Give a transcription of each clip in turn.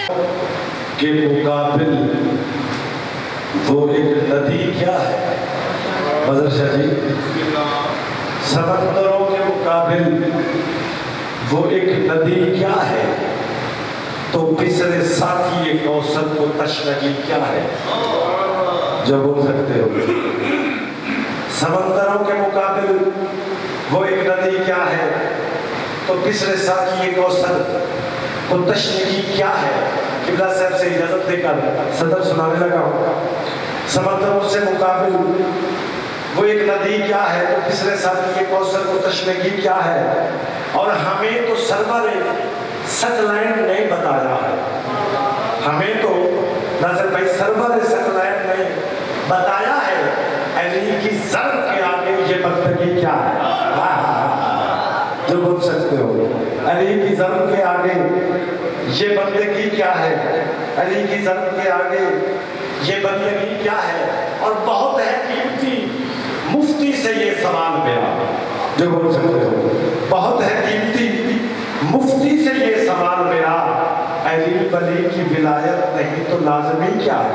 کے مقابل وہ ایک ندی کیا ہے؟ مدرسہ جی، سمندروں کے مقابل وہ ایک ندی کیا ہے؟ تو بسر ساقی کوثر کو تشنگی کیا ہے؟ جو بول سکتے ہو، سمندروں کے مقابل وہ ایک ندی کیا ہے؟ تو بسر ساقی کوثر کو تشنگی کیا ہے؟ قبلہ صاحب سے اجازت دے کر صدر سنانے لگا ہوں۔ سمندروں سے مقابل وہ ایک ندی کیا ہے؟ تو بسر ساقی کوثر کو تشنگی کیا ہے؟ اور ہمیں تو سرور سکلائن نے بتایا ہے، ہمیں تو ناصر بھائی سرور سکلائن نے بتایا ہے علی کی ضرب کے آگے یہ بندگی کیا ہے؟ جو بول سکتے ہو، علی کی ضرب کے آگے یہ بندگی کیا ہے؟ علی کی ضرب کے آگے یہ بندگی کیا ہے؟ اور بہت ہے قیمتی مفتی سے یہ سوال میرا، جو بول سکتے ہو، بہت ہے قیمتی مفتی سے یہ سوال میرا، علی ولی کی ولایت نہیں تو لازمی کیا ہے؟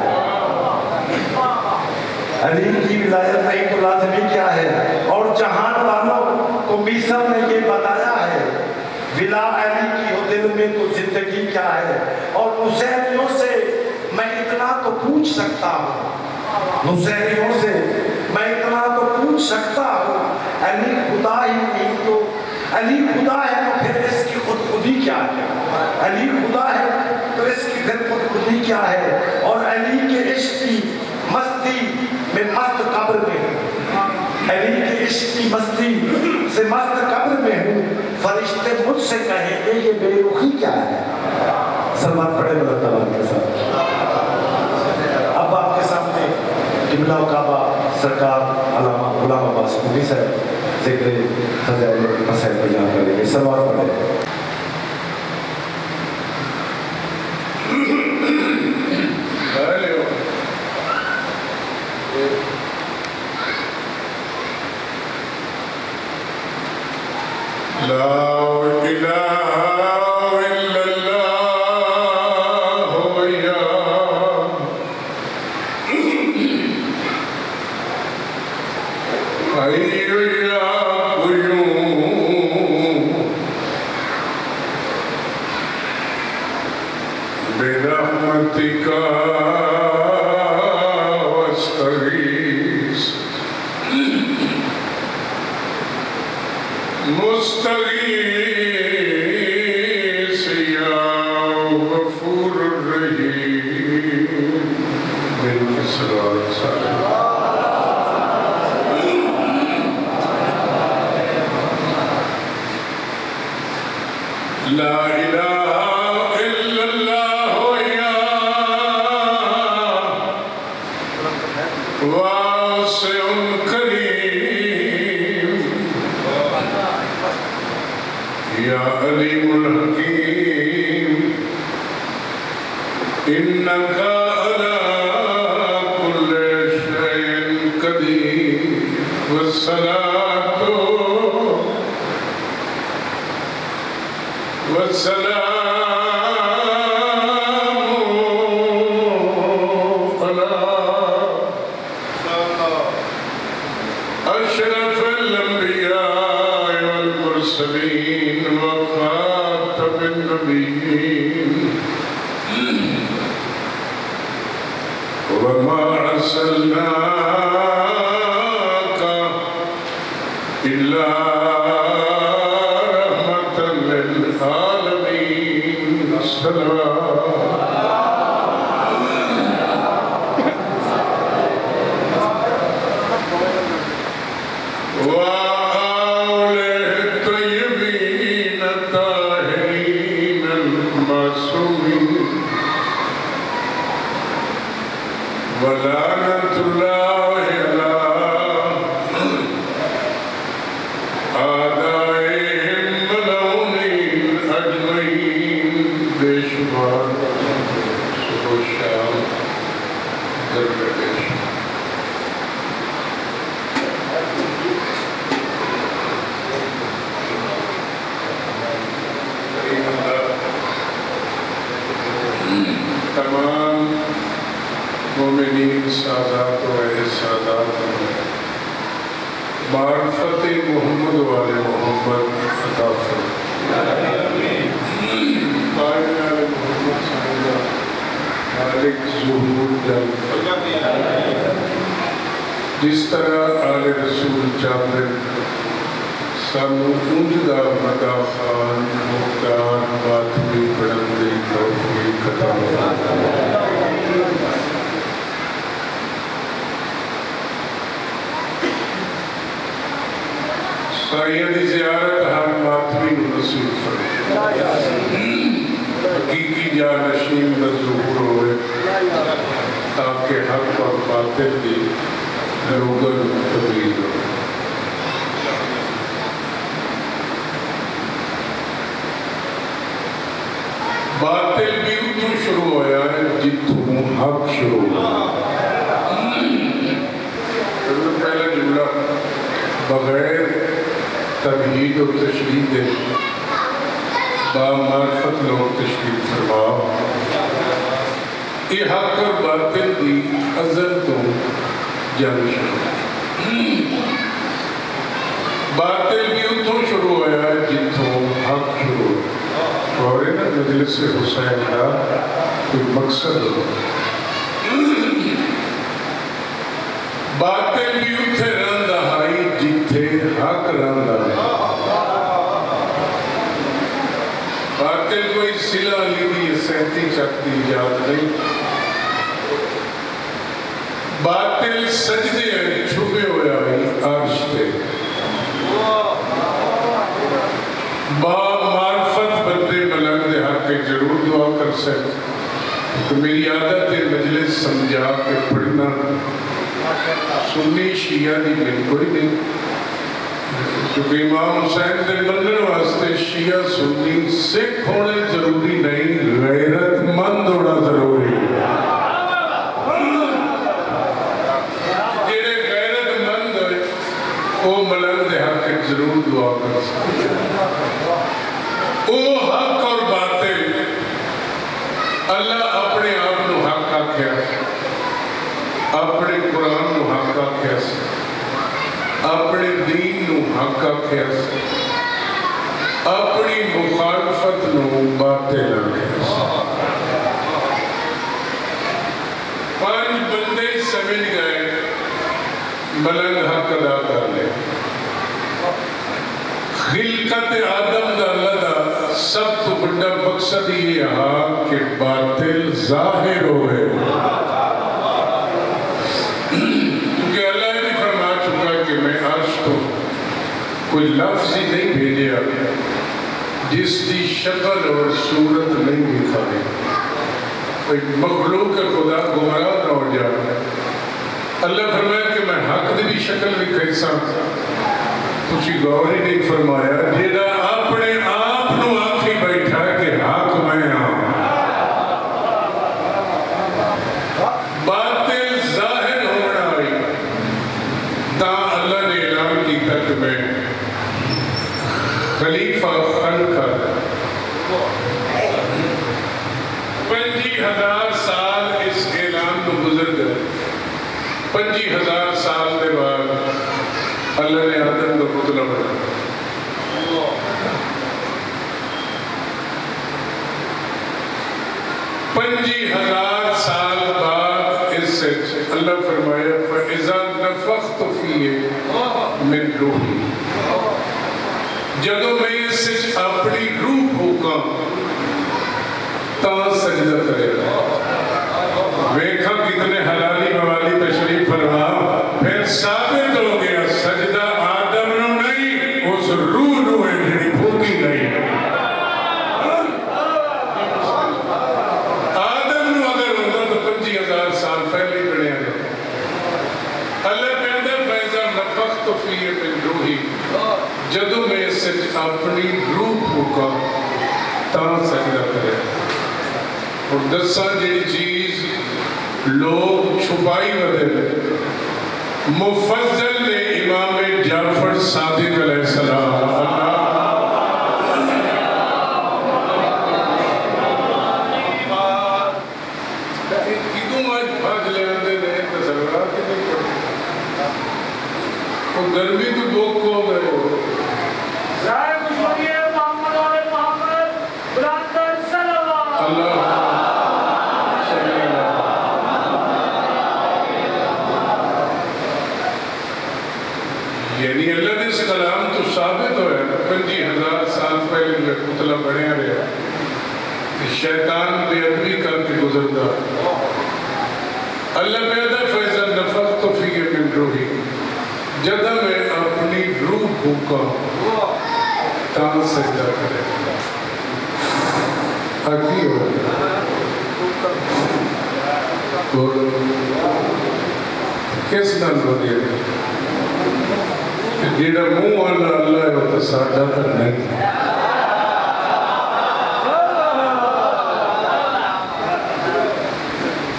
علی کی ولایت نہیں تو لازمی کیا ہے؟ اور جہان والوں کو میسر نے یہ بتایا ہے ولا علی کی ہو دل میں تو زندگی کیا ہے؟ اور حسینیوں سے میں اتنا تو پوچھ سکتا ہوں، حسینیوں سے میں اتنا تو پوچھ سکتا ہوں، علی خدا ہی نہیں تو علی خدا ہے تو پھر اس کی خود خودی کیا ہے؟ علی خدا ہے تو اس کی پھر خود خودی کیا ہے؟ اور علی کے عشق کی مستی میں مست قبر میں ہوں، علی کے عشق کی مستی سے مست قبر میں ہوں، فرشتے مجھ سے کہیں گے یہ بے رخی کیا ہے؟ سلمان پڑھے بلند آواز کے ساتھ۔ اب آپ کے سامنے قبلہ و کعبہ سرکار علامہ غلام عباس کوی صاحب ذکر فضائل مسائل بیان کریں گے، سلوات پڑھیں۔ لا إله إلا الله يا حي يا قيوم برحمتك واستغيث مستغيث يا غفور الرحيم بالإسرار لا إله إلا الله يا واسع كريم يا عليم الحكيم إنك على كل شيء قدير والصلاة والسلام على أشرف الأنبياء والمرسلين وخاتم النبيين وما أرسلناك إلا رحمة للعالمين وآله الطيبين الطاهرين المعصومين ولعنة الله على أعدائهم ملعونين أجمعين بشمال صبح الشام دربش تمام مومنین سادات و اہل سادات معرفت محمد والے محمد عطا فرمائے۔ قائم والے محمد صاحبہ مالک ظہور جل فرمائے۔ جس طرح آل رسول جابر سانو اونجدا مدا خان مختار باطنی بڑھندے توفیق عطا فرمائے۔ سائیہ دی زیارت ہر ماتمی نصیب فرمائے۔ حقیقی جانشین کا ظہور ہوئے تاکہ حق اور باطل کی لوگن تبلیغ ہو۔ باطل بھی اتوں شروع ہویا ہے جتوں حق شروع ہویا ہے۔ پہلا جملہ بغیر تمہید و تشریح دے با معرفت لوگ تشریح فرما۔ یہ حق اور باطل دی ازل تو جان شروع۔ باطل بھی اتوں شروع ہویا ہے جتوں حق شروع ہویا۔ اور نا مجلس حسین کا کوئی مقصد ہو۔ باطل بھی اتھے رہندا ہائی جتھے حق رہندا ہے۔ باطل کوئی سلا لیدی سہتی چکتی یاد نہیں۔ باطل سجدے ہیں چھپے ہویا ہے عرش پہ۔ با معرفت بندے ملنگ دے حق کے ضرور دعا کر سکتے۔ تو میری عادت ہے مجلس سمجھا کے پڑھنا سنی شیعہ دی میں کوئی نہیں، کیونکہ امام حسین دے منن واسطے شیعہ سنی سکھ ہونے ضروری نہیں، غیرت مند ہونا ضروری ہے۔ جڑے غیرت مند ہوئے وہ ملنگ دے حق کے ضرور دعا کر سکتے۔ وہ حق اور باطل اللہ اپنے آپ نو حق آکھیا، اپنے قرآن نو حق آکھیا، اپنے دین نو حق آکھیا، اپنی مخالفت نو باطل آکھیا۔ پانچ بندے سمجھ گئے ملنگ حق ادا کر لے۔ خلقت آدم دا اللہ دا سب تو بڑا مقصد یہ ہے کہ باطل ظاہر ہوئے۔ کیونکہ اللہ نے فرما چکا کہ میں عرش کو کوئی لفظ ہی نہیں بھیجیا جس کی شکل اور صورت نہیں دکھائی۔ کوئی مخلوق خدا گمراہ نہ ہو جائے۔ اللہ فرمایا کہ میں حق دی بھی شکل بھی کیسا تُسی غور ہی نہیں فرمایا جیڑا اپنے آپ نو آنکھی بیٹھا کہ حق میں ہوں۔ باطل ظاہر ہونا آئی تا اللہ نے اعلان کی تک میں خلیفہ خلقہ 50,000 سال اس اعلان کو گزر گئے۔ 50,000 سال کے بعد اللہ نے آدم کا پتلا بنا۔ 50,000 سال بعد اس سے اللہ فرمایا فَإِذَا نَفَخْتُ فِيهِ مِن رُوحِي، جدو میں اس سے اپنی روح پھونکا تا سجدہ کرے گا۔ ویکھا کتنے حلالی موالی تشریف فرما، پھر ثابت ہو گیا سجدہ آدم نو نہیں اس روح نو ہے جنہی پھونکی گئی۔ آدم نو اگر ہوتا تو 50,000 سال پہلے ہی بڑھیا گیا۔ اللہ کہتا ہے فَإِذَا نَفَخْتُ فِيهِ مِن رُوحِي، جدو میں اس سے اپنی روح پھونکا تا سجدہ کرے۔ اور دساں جی چیز لوگ چھپائی بدے مفضل نے امام جعفر صادق علیہ السلام منہ آج بھاج لے آنے رہے تصورات ہی نہیں کرتے وہ گرمی تو بوک ہو گئے ہو رائے خوشبری محمد اور محمد برادر صلوات اللہ یعنی اللہ نے اس کلام تو ثابت ہو ہے 50,000 سال پہلے جو پتلا بڑھے رہے شیطان بے ادبی کر کے گزرتا اللہ پیدا فیضا نفخت فیہ من روحی جدہ میں اپنی روح پھونکا تاں سجدہ کرے آگی ہو بولو کس نال ہو دیا جیڑا منہ والا اللہ ہے وہ تو ساڈا پر نہیں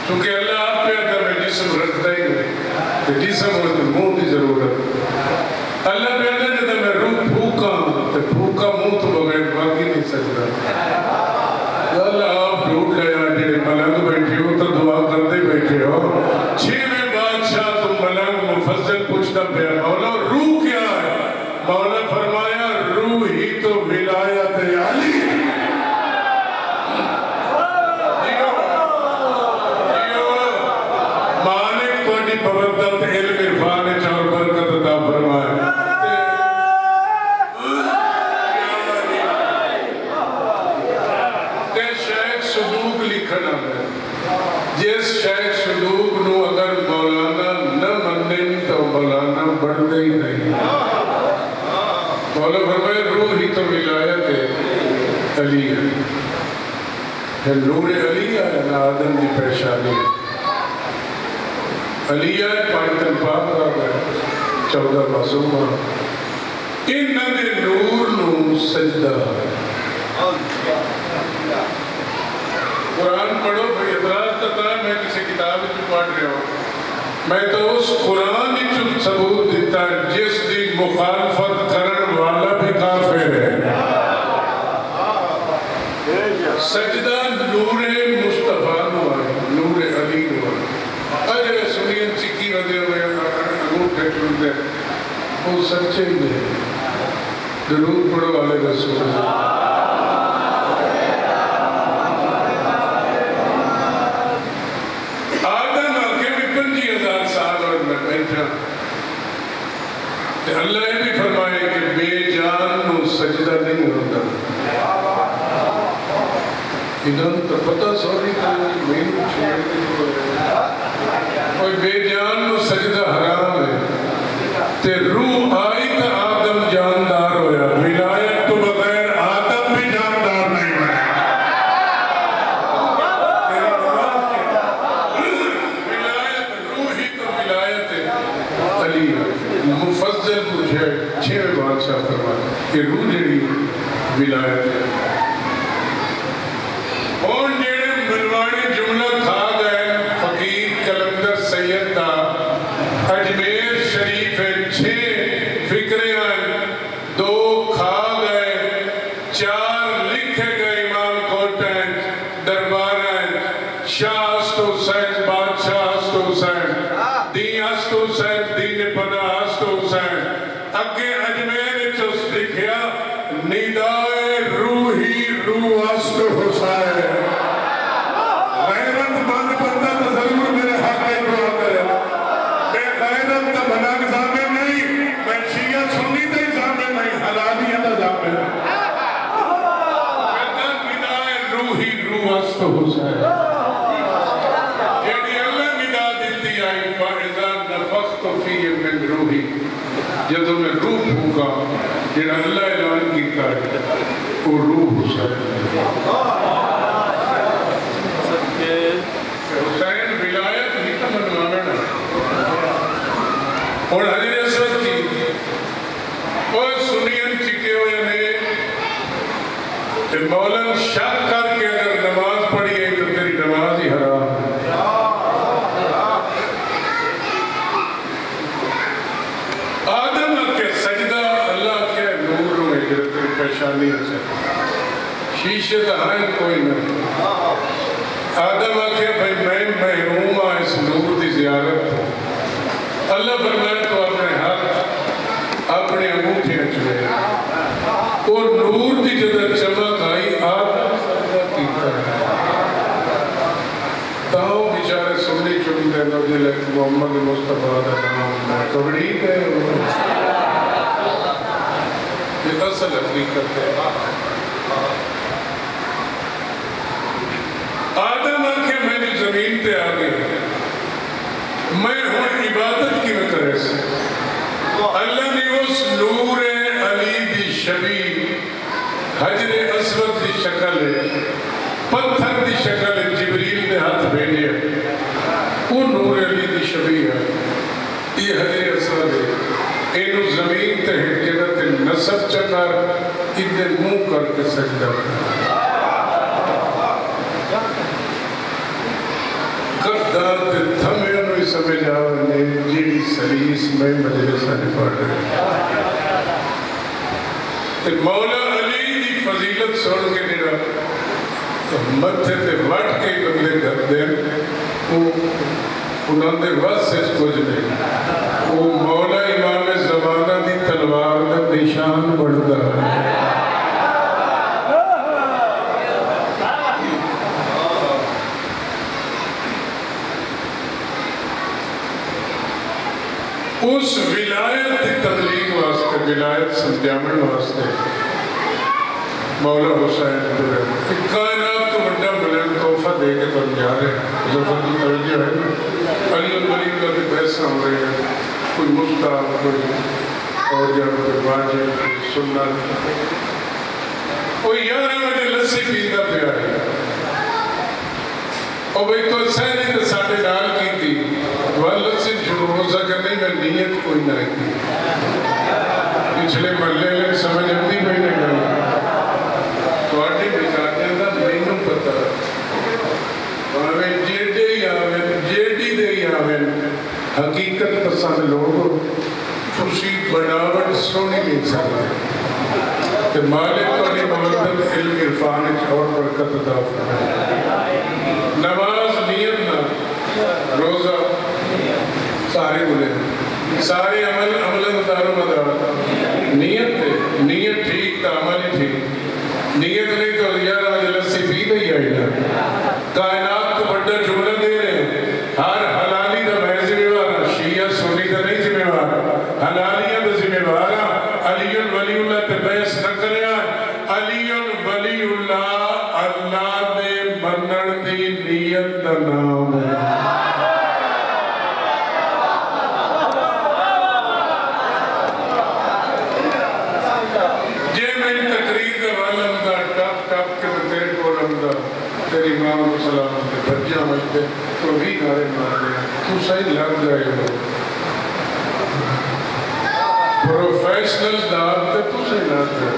چونکہ اللہ آپ پہ اگر میں جسم رکھتا ہی نہیں تو جسم ہو تو منہ کی ضرورت اللہ پہ اگر جب میں روح پھوکا تو پھوکا منہ تو بغیر باقی نہیں سکتا اللہ آپ ڈھوٹ گیا جیڑے ملنگ بیٹھے ہو تو دعا کرتے بیٹھے ہو چھویں بادشاہ تم ملنگ مفضل پوچھتا پیا مولا روح کیا ہے مولا فرمایا روح ہی تو ولایت علی مالک کوئی پردت علم عرفان چور برکت عطا فرمایا تے شیخ صدوق لکھنا ہے جس شیخ صدوق نو اگر مولانا نہ منن تو مولانا بڑھتے ہی نہیں مولا فرمائے روح ہی تو ولایت علی ہے پھر نور علی ہے نا آدم کی پریشانی علی ہے پانچن پاک آ گئے 14 معصوم انہاں دے نور نو سجدہ ہے قرآن پڑھو بھئی اعتراض کرتا ہے میں کسی کتاب میں پڑھ رہا ہوں میں تو اس قرآن ہی ثبوت دیتا ہے جس دی مخالفت کرن والا بھی کافر ہے سجدہ نور مصطفیٰ نو ہے نور علی نو ہے اجر سنین چکی ودے ہوئے انگوٹھے چھوڑتے وہ سچے ہی نہیں درود پڑھو علیہ رسول اللہ اللہ یہ بھی فرمائے کہ بے جان نو سجدہ نہیں ہوتا ادھر تو پتہ سوری میں کوئی بے جان نو سجدہ حرام ہے تے روح آئی تو آدم جاندار ہویا ولایت تو بغیر آدم بھی جاندار نہیں ہویا ولایت روح ہی تو ولایت علی مفضل مجھے 6 بادشاہ فرمایا کہ روح جڑی ولایت ہے اور جڑے ملوانے جملہ کھا گئے فقیر کلندر سید دا اجمیر شریف 6 فکریں ہیں 2 کھا گئے 4 لکھے گئے امام کوٹین درباریں شاہ است حسین بادشاہ است حسین دین است حسین دین پناہ است حسین اگے اجمیر چس لکھیا ندائے روحی روح است حسین غیرت مند بندہ تصور میرے حق ہے دعا کرے بے غیرت کا بنا نظامے نہیں میں شیعہ سنی دے نظامے نہیں حلالیہ نظامے کہتا ندائے روحی روح است حسین یعنی اللہ ندا دیتی آئی فائزہ نفخت فیہ من روحی جدو میں روح پھوکا جنہا اللہ اعلان کیتا ہے وہ روح حسین حسین ولایت ہی تو منوانا اور حضر اسود کی اور سنین چکے ہوئے نے کہ مولانا شک کر کے اگر نماز پڑھی ہے تو تیری نماز ہی حرام ہے آدم کے سجدہ اللہ کے نور میں گرتے پریشانی ہے شیشے دہائیں کوئی نہیں آدم آخیا بھائی میں محروم ہاں اس نور کی زیارت. اللہ فرمایا تو اپنے ہاتھ اپنے انگوٹھیاں چوئے اور نور کی جدہ چمک آئی آدم سجدہ کیتا ہے. تاؤ بیچارے سنی چن دے نبی محمد مصطفیٰ کا نام میں کبڑی گئے. یہ اصل حقیقت ہے. آدم آنکھیں میں جو زمین پہ آ گئی میں ہوں عبادت کی میں کرے سے. اللہ نے اس نور علی دی شبیہ حجر اسود دی شکل پتھر دی شکل جبریل نے ہاتھ بھیجے. وہ نور علی دی شبیہ ہے. یہ حجر اسود ہے. اینو زمین تے ہٹکے تے نصب چکر ادھر منہ کر کے سجدہ قدر تے تھمے انہوں سمجھ آنے جیڑی سلیس میں مجلسہ نے پڑھ رہے. تے مولا علی دی فضیلت سن کے دیرا متھے تے وٹ کے بندے گھر دیں انہوں نے وقت سے کچھ نہیں. وہ مولا امام زمانہ دی تلوار دا نشان بڑھتا ہے. اس ولایت کی تبلیغ واسطے ولایت سمجھامن واسطے مولا حسین کائنات کو بڑا بلند تحفہ دے کے تم جا رہے ہیں. ظفر کی توجہ ہے نا علی الولی کا بھی پیسہ ہو رہے ہیں. کوئی مستحب کوئی اور جب کوئی واجب کوئی سنت کوئی 11 بجے لسی پیتا پیا ہے. اور بھئی تو سہری تو ساڑھے ڈال کی تھی والد سے شروع روزہ کرنے میں نیت کوئی نہ کی. پچھلے محلے لیں سمجھ اپنی کوئی نہ کرنا تو آٹھے بچاتے ہیں تھا میں نوں پتا ہمیں جیڑے ہی آویں جیڑی دے ہی آویں حقیقت پسند لوگوں خوشی بڑاوٹ سونی نہیں سکتے کہ مالک کو نہیں مولدت علم عرفان اور برکت عطا فرمائے. نماز نیت نہ روزہ سارے بولے سارے عمل دارو مدار نیت ٹھیک تا عمل ٹھیک. نیت نہیں تو 11 بجے لسی پی نہیں آئی نا. کائنات کو بڑا جملہ دے رہے ہیں ہر حلالی دا میں ذمہ وار شیعہ سنی دا نہیں ذمہ وار. حلالیاں دا ذمہ وار علی ولی اللہ تے بحث نہ کرے. علی ولی اللہ اللہ دے منن دی نیت دا نام ہے. تیری امام و سلام کے بچہ مجھتے تو بھی نعرے مار دیا تو صحیح لگ جائے ہو پروفیشنل دار تے تو صحیح لگ جائے.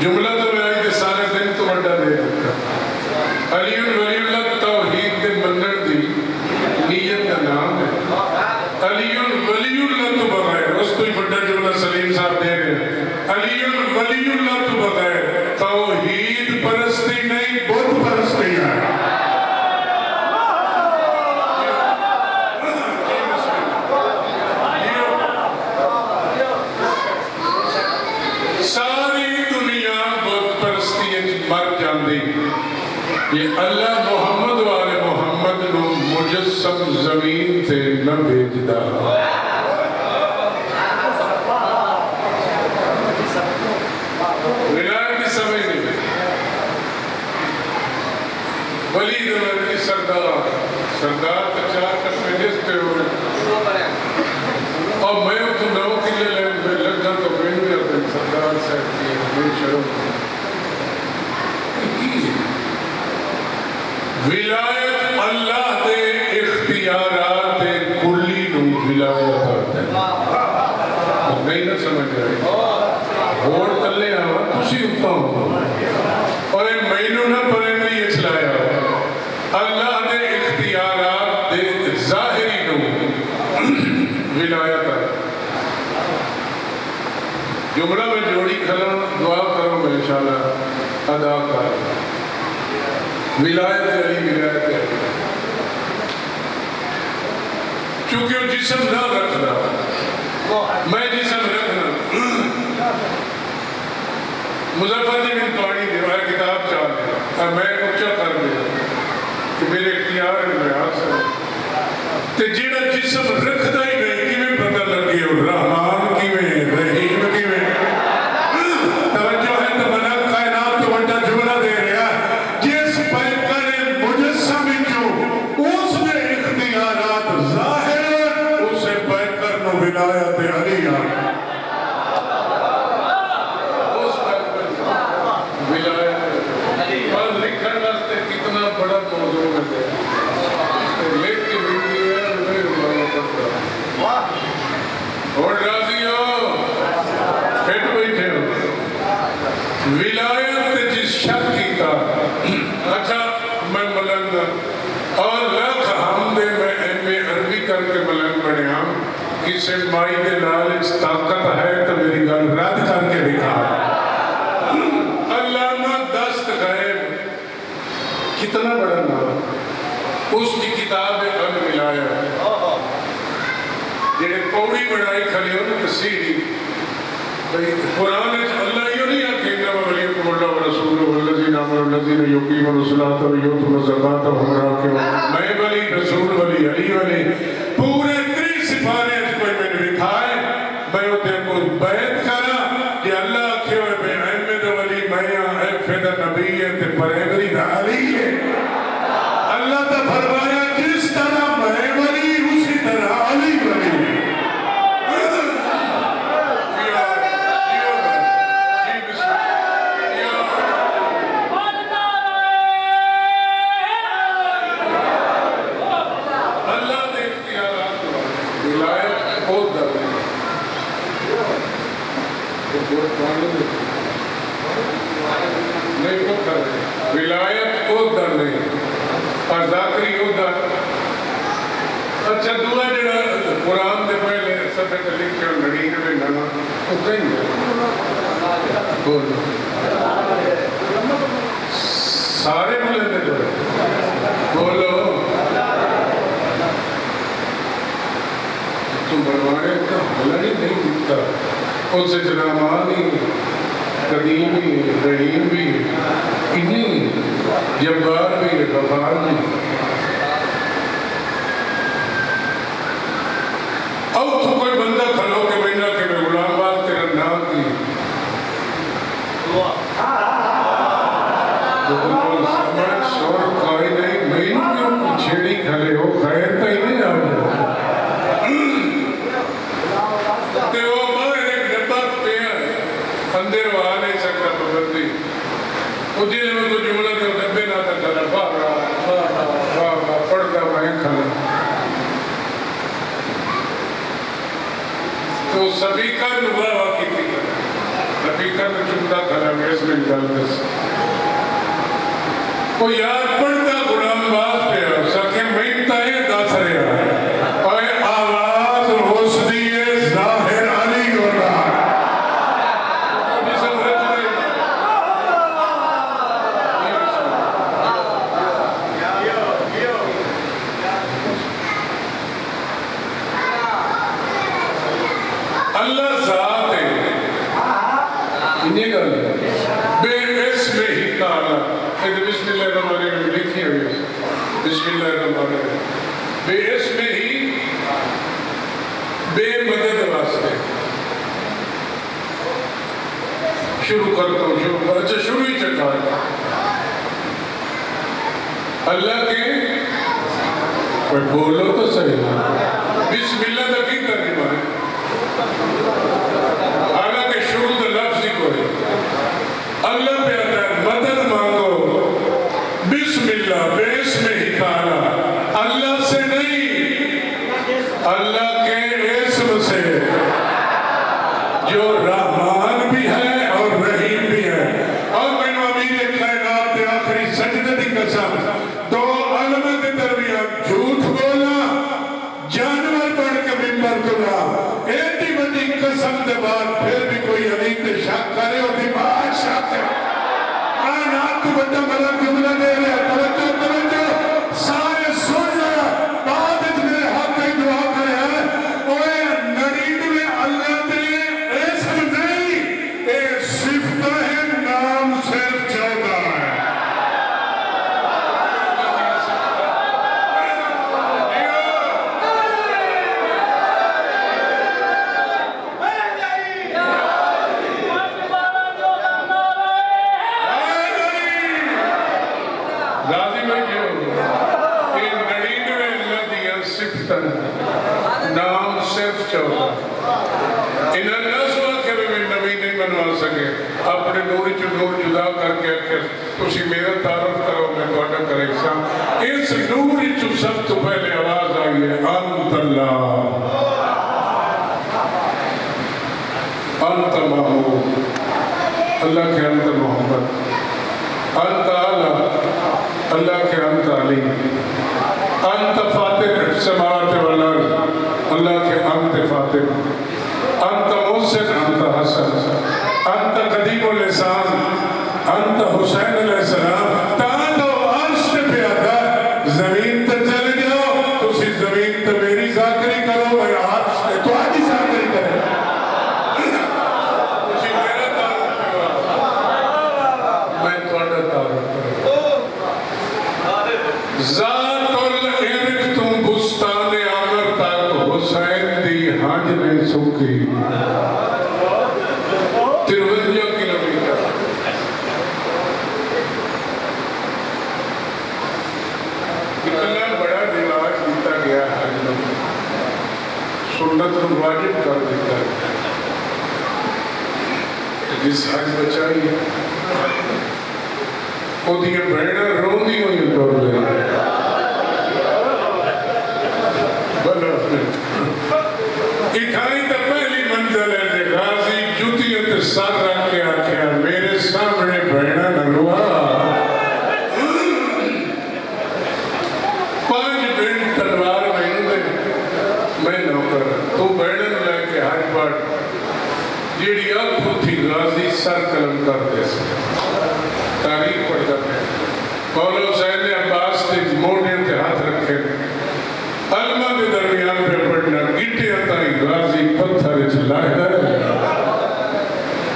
جملہ تو میں آئی کہ سارے دن تو بڑا دے دیتا. علی ولی اللہ توحید کے منن دی نیت کا نام ہے. علی ولی اللہ تو بغیر اس تو ہی بڑا جملہ سلیم صاحب دے رہے ہیں. علی ولی اللہ تو بغیر توحید پرستی نہیں بت پرستی ہے. ساری دنیا بت پرستی مر جاندی. یہ اللہ محمد والے محمد نو مجسم زمین سے نہ بھیجدا. ولید مرکی سردار تچار کر میں جستے ہوئے اور میں تو نو کلے لگ جا تو میں نے اپنے سردار صاحب کی میں شرم ولایت اللہ دے اختیارات کلی نو ولایت آتا ہے. نہیں نہ سمجھ رہے ووٹ تلے آوا تسی اتنا ہوں اور میں نہ پڑے نہیں اچھلایا. اللہ نے اختیارات دے ظاہری نو ولایت ہے. جملہ میں جوڑی کھلا دعا کرو میں انشاءاللہ ادا کر. ولایت علی ولایت علی چونکہ وہ جسم نہ رکھنا میں جسم رکھنا مظفر جی میں پانی دے رہا کتاب چاہ دے میں اچھا کر دے کہ میرے اختیار ہے میں ہاتھ سے تے جیڑا جسم رکھتا ہی نہیں کہ میں پتہ لگی رحمان کی میں رحیم کی میں توجہ ہے تو بنا کائنات تو بڑا جملہ دے رہا جس پیکر مجسم جو اس نے اختیارات ظاہر اسے پیکر نو ولایت علی اس پیکر ولایت علی اور لکھن واسطے کتنا بڑا موضوع ہے لکھ کے بھی ہے اور راضی ہو پھٹ بیٹھے ہو ولایت جس شک کی کا اچھا میں ملنگ اور لکھ حمدے میں ایم اے عربی کر کے ملنگ بڑھے ہم کسے مائی دے لالچ طاقت ہے تو میری گل رد کر کے دکھا علامہ دست غیب کتنا بڑا نام اس کی کتاب ہے الولایت جنہیں پوڑی بڑھائی کھلی ہو نا تسیری قرآن اللہ یہ نہیں آکھیں انما ولیکم اللہ ورسولہ والذین آمنوا والذین یقیمون الصلاۃ ویؤتون الزکاۃ وهم راکعون میں ولی رسول ولی علی ولی پورے 30 سپارے کوئی میں نے دکھائے میں تے کو بیعت کرا کہ اللہ آکھے ہوئے بے احمد ولی میں حفظ نبی تے پرہیزگاری دا علی ہے اللہ تا فرمایا جس طرح میں ولی اسی طرح علی ولی ولایت عہدہ نہیں اور ذاکری عہدہ اچھا دعا جڑا قرآن دے پہلے سفے تے لکھے اور نڑین میں نہ وہ کہیں گے بولو سارے بولے دے جو بولو تم بڑھوانے کا حلہ نہیں دیتا ان سے جنامانی قدیمی رحیم بھی انہی جبار بھی غفار بھی اب تو کوئی بندہ کھلو کہ مہینہ کہ میں غلام بات تیرا نام کی لیکن سمجھ شور کھائی نہیں مہینہ کیوں چھیڑی کھلے ہو خیر تا ہی نہیں آگے اندر وہ آ نہیں سکتا پابندی وہ دل میں تو جملہ کے ڈبے نہ تھا کھلا پڑھتا میں کھلا تو سبھی کا نباہ کی تھی سبھی کا چمتا کھلا میں اس میں نکالتا وہ یاد پڑھتا غلام باز پہ سکے مہنتا ہے دس رہا اور آواز اس دیئے ظاہر علی ہو رہا اللہ ذات ہے انہیں گا بے اسم ہی تعالیٰ بسم اللہ الرحمن الرحیم لکھی ہوئی بسم اللہ الرحمن الرحیم بے اسم ہی بے مدد واسطے شروع کرتا ہوں اچھا شروع ہی چکا ہے اللہ کے کوئی بولو تو صحیح بسم اللہ کا کی ترجمہ ہے حالانکہ شروع تو لفظ ہی کوئی اللہ پہ آتا ہے مدد مانگو بسم اللہ بے اسم ہی تعالیٰ اللہ سے نہیں اللہ کے اسم سے جو رحمان بھی ہے اور رحیم بھی ہے اور میں نے امیر کائنات کے آخری سجدے کی قسم دو علم کے درمیان جھوٹ بولا جانور بڑھ کے ممبر کلا ایتی بڑی قسم دے بعد پھر بھی کوئی علی تے شک کرے اور دماغ شک ہے کائنات کو بڑا بڑا جملہ دے رہے ہیں. توجہ توجہ سارے سن لے. بعد میرے حق کی دعا کرے ہیں. اوے 99 اللہ دے اسم نہیں اے صفت ہے, نام صرف 14 ہے. راضی میں کیوں کہ 99 اللہ دیا صفت نام صرف 14. انہاں نسبہ کے بھی نبی نہیں بنوا سکے. اپنے نور نور جدا کر کے آخر تسی میرا تعارف کرو میں تہاڈا کرے سا. اس نور چ سب تو پہلے آواز آئی ہے انت اللہ انت محمود. اللہ کے انت محمد, انت اعلی اللہ کے انت علی, انت فاتح السماوات والارض اللہ کے انت فاتح, انت محسن انت حسن, انت قدیم اللسان انت حسین علیہ السلام. تاندو عرش پہ آتا زمین تے چلے جاؤ, تسی زمین تے میری ذاکری کرو, میں عرش تے تو آجی ذاکری کرے. تسی میرا تعارف کرو, میں تہاڈا تعارف کرو. ذات العرق تم بستان عمر تک حسین دی ہنج نہیں سکی. 53 کلومیٹر. اتنا بڑا رواج دیتا گیا حج میں, سنت کو واجب کر دیتا ہے. جس حج بچائی وہ دیئے بہنہ روندی ہوئی دور لے اٹھائی تا پہلی منزل ہے غازی جوتیت سر رکھ کے آکھیا میرے سامنے بہنہ نہ روا. 5 بین تلوار میں نوکر تو بہنہ نہ لے کے حج پاٹ جیڑی آنکھوں تھی غازی سر قلم کر دے سے. تاریخ پڑھتا ہے مولا حسین نے عباس کے موڑے تے ہاتھ رکھے, علمہ کے درمیان پہ پڑھنا گٹے اتائی غازی پتھر چلائے ہے.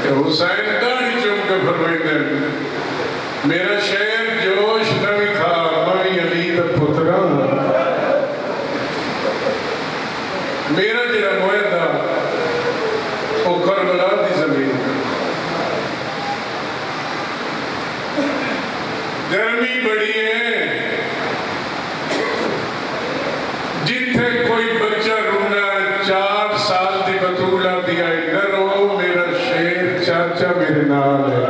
کہ حسین داڑھی چوم کے فرمائی دے میرا شہر جوش نوی تھا مائی علی دا پترا. میرا جڑا معاہدہ وہ کربلا دی زمین. گرمی بڑی ہے, جتھے کوئی بچہ رونا 4 سال دی بطولہ دیا نہ رو, میرا شیر چاچا میرے نال ہے.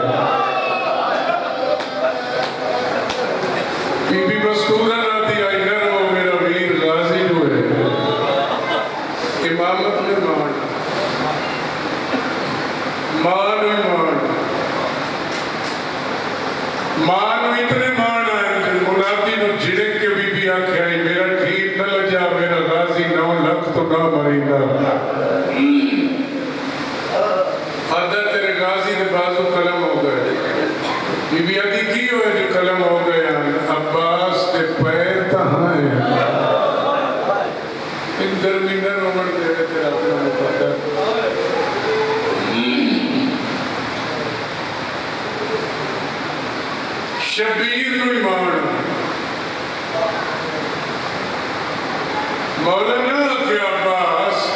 بی بی بستورہ نہ دیا نہ رو, میرا ویر غازی جو ہے. امامت میں مان مانو اتنے مان آئے منادی نو جھڑک کے بی بی آکھے آئی میرا ٹھیک نہ لجا, میرا غازی 9 لکھ تو نہ مریندا. آدھا تیرے غازی دے بازو قلم ہو گئے. بی بی آدھی کی ہوئے جو قلم ہو گئے عباس دے پیر تہاں ہیں. ان درمینہ رومن دے تیرا اپنا مقدر. شبیر نو ایمان مولانا کہ عباس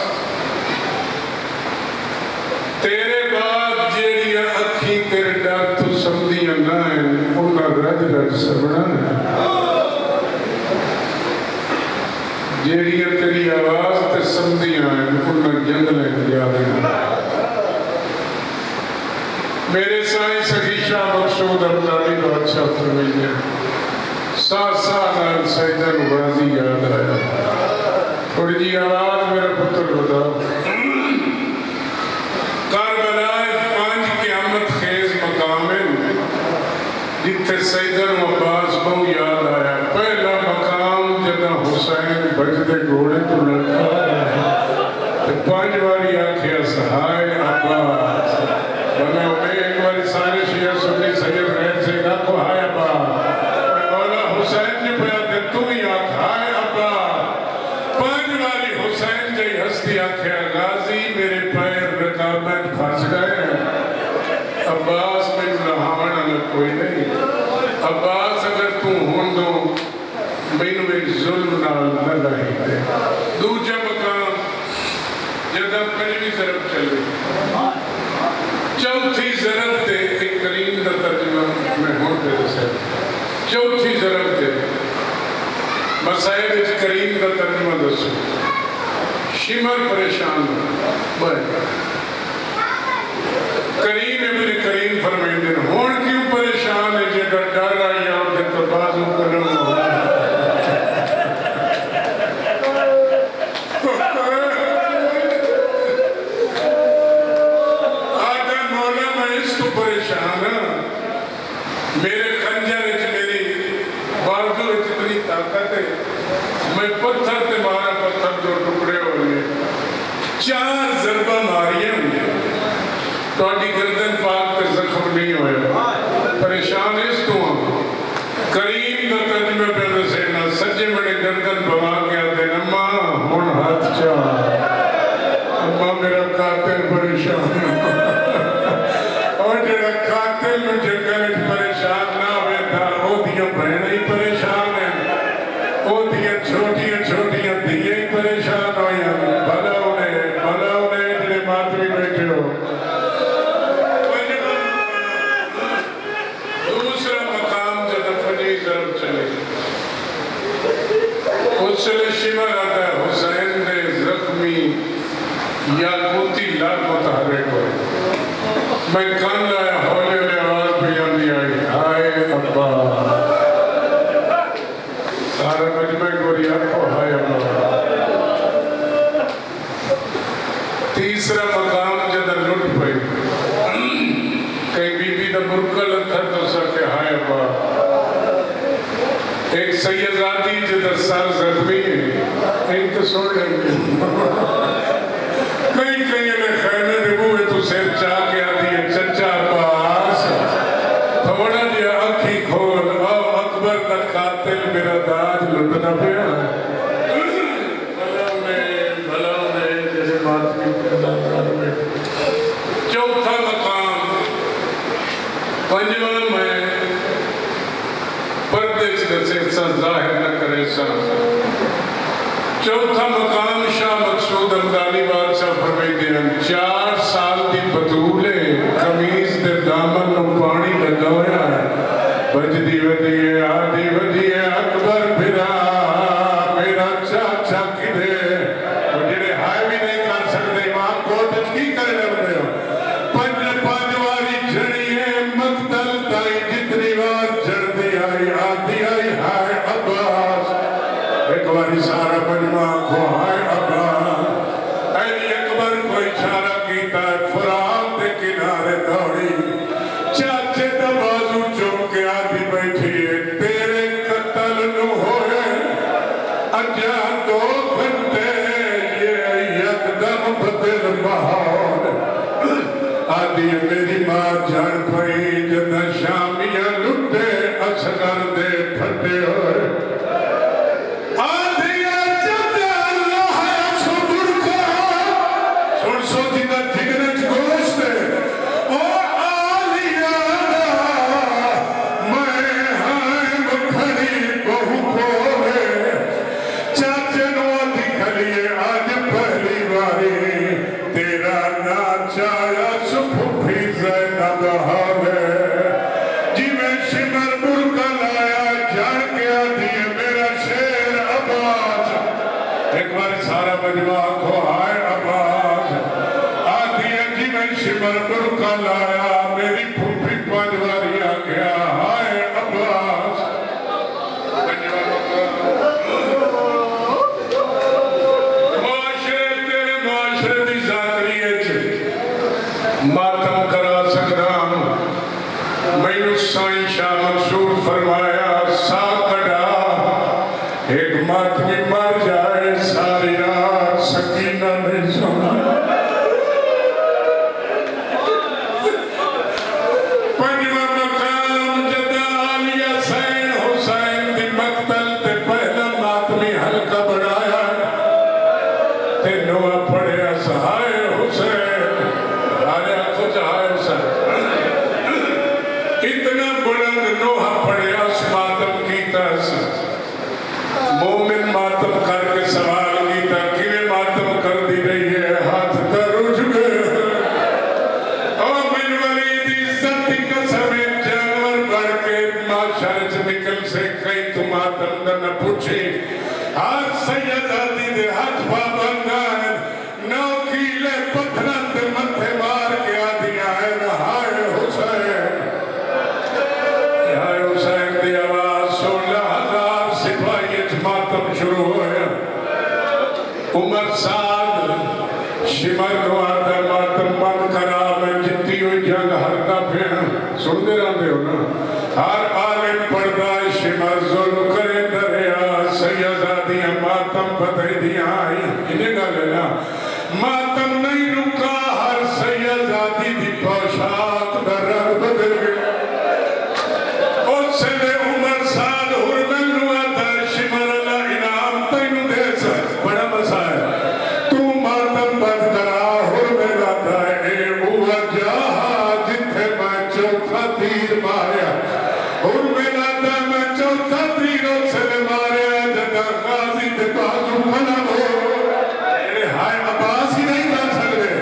تیرے بعد جیڑی اکھی تیرے ڈر تو سمدھیاں نہ ہیں انہاں رج رج سبنا ہے. جیڑی تیری آواز تے سمدھیاں ہیں انہاں جنگلیں جانے ہیں. میرے سائیں سخی شاہ مقصود ابدالی کو اچھا فرمائیے ساتھ سیدن غازی یاد آیا. تھوڑی جی آواز میرے پتر بتاؤ. کربلا 5 قیامت خیز مقام ہے جتھے سیدن عباس بہو یاد آیا. پہلا مقام جدہ حسین بجدے گھوڑے تو لڑکا 5 باری آکھیا سہائے عباس. بنا ایک باری سارے شیعہ سنی سید غیر سے دوجا مقام جدا پنجویں ضرب چلے چوتھی ضرب تے ایک کریم دا ترجمہ میں ہوں پہ دسے چوتھی ضرب تے مسائل اس کریم دا ترجمہ دسو شمر پریشان بھائی کریم ابن کریم فرمائندے ہون کیوں پریشان ہے جگہ ڈر آئی اور دے تو بازو کرم ہو آدھا مولا میں اس کو پریشان ہوں میرے خنجر اچھ میری بازو اچھ اتنی طاقت ہے میں پتھر تے مارا پتھر جو ٹکڑے ہوئے 4 ضربہ ماری ہیں تو آٹی گردن پاک پہ زخم نہیں ہوئے پریشان اس تو ہم کریم دا ترجمہ پہ رسینا سجے بڑے گردن بما کے آتے اماں ہون ہاتھ چاہ اماں میرا قاتل پریشان اور جڑا قاتل میں جگہ پریشان نہ ہوئے تھا وہ دیا بہن ہی پریشان ہے وہ دیا چھوٹیاں چھوٹیاں دیا ہی پریشان ہویا بھلا انہیں جڑے ماتری بیٹھے ہو حسن شمر آتا ہے حسین دے زخمی یا کوتی لات متحرک ہوئے میں کان لایا ہولے میں آواز بیانی آئی ہائے ابا سارا مجمع گوری آپ کو ہائے ابا تیسرا مقام جدہ لٹ پئی کئی بی بی دا برکہ لتھر تو سکے ہائے ابا ایک سیداتی جدہ سر زخمی ہے ایک تو سوڑ لیں گے کئی انہیں خیمے ربوئے تو سیر چاہ کے آتی ہے چچا پاس تھوڑا جیا اکھی کھول او اکبر کا قاتل میرا داج لٹنا پیا بھلا انہیں جیسے بات کی پیدا کر میں چوتھا مقام پنجواں میں پردے سے انسان ظاہر نہ کرے سان چوتھا مقام شاہ مقصود امدانی بادشاہ فرمائی دیا 4 سال دی بطولے قمیض دے دامن نو پانی لگایا بجدی ودیے آدھی ودیے اکبر بھرا میرا چاچا کدھے جنہیں ہائے بھی نہیں کر سکتے وہاں کوٹج کی کرے لگتے ہو پانچ واری جھڑی ہے مقتل تائی جتنی وار جھڑ دی آئی آدھی آئی ہائے عباس ایک باری سارا مجمع کو ہائے عباس ایلی اکبر کو اشارہ کیتا ہے فرات دے کنارے دوڑی چاچے دا بازو چوم کے آدھی بیٹھی ہے تیرے قتل نو ہوئے اجا 2 گھنٹے یہ یکدم بدل بہار آدھی میری ماں جان پئی جدہ شامیاں لٹے اچھگر دے پھٹے ہوئے آدھی جدہ اللہ اچھو برکا سن سو دیدہ جگرچ گوشتے او آلیانا میں ہائم کھڑی بہو کھولے چاچے نو آدھی کھڑیے آج پہلی باری تیرا ناچایا سپھی زینب حالے جی میں شمر برکا لایا جان کے آدھی ہے میرا شیر عباس ایک بار سارا مجمع کو آئے عباس آدھی ہے جی میں شمر برکا لایا میری پھوپھی 5 باری آ گیا آئے عباس معاشرے دی ذاتری ماتم کرا سکرام میں سائیں شاہ منصور فرمایا سا کڑا ایک ماتمی مر جائے ساری رات سکینہ نہیں سنا پنجواں مقام جدہ آلیہ سین حسین دی مقتل تے پہلا ماتمی حلقہ بڑھایا تے نوہ پڑھیا سہائے حسین آلیا کچھ آئے حسین اتنا بلند نوحہ پڑھیا اس ماتم کی تحس مومن ماتم پوچھے ہر سیدادی دے ہاتھ پابندان نوکیلے پتھران دے متھے مار کے آدیا ہے ہائے حسین دی آواز 16,000 سپاہی ماتم شروع ہویا عمر سعد شمر نو آتا ماتم بند کرا میں جتی ہوئی جنگ ہرنا پھر سن دے رہا ہو نا ہر عالم پردہ شمر ظلم کرے دریا سیدادی ماتم بدھائی دیا آئی انہیں گا لینا ماتم نہیں رکا ہر سیدادی دی پوشاک در رنگ بدل گیا اس سے دے عمر سعد حرمن نو آتا شمر اللہ انعام تینو دے سکتا بڑا مسائل تو ماتم بند کرا حرمن آتا اے اوہ جہاں جتھے میں چوتھا تیر ماریا حرمن آتا میں چوتھا تیر اس سے ماریا جدہ غازی دے بازو کھنا ہو ہائے عباس ہی نہیں کر سکتے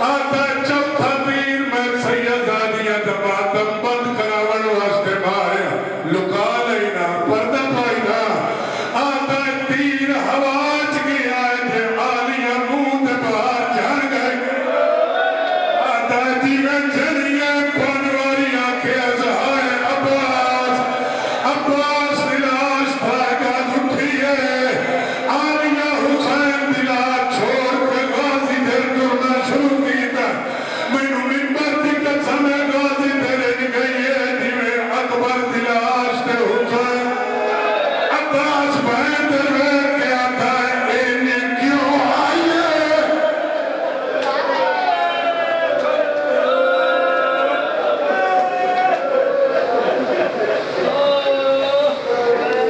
آتا چوتھا تیر میں سیدادیاں دا ماتم بند کرا واسطے ماریا لکا لینا پردہ پائینا آتا تیر ہواج گیا ہے آلیاں منہ دے باہر جان گئے آتا جیوے جنیے پانواری آنکھیں ازہائے عباس دلاش بھاگا جھٹھی ہے آلیاں حسین دلا چھوڑ کے غازی دیر کرنا شروع کیتا میں نو ممبر دی قسم غازی دیر گئی ہے جیوے اکبر دلاش دے حسین عباس بہن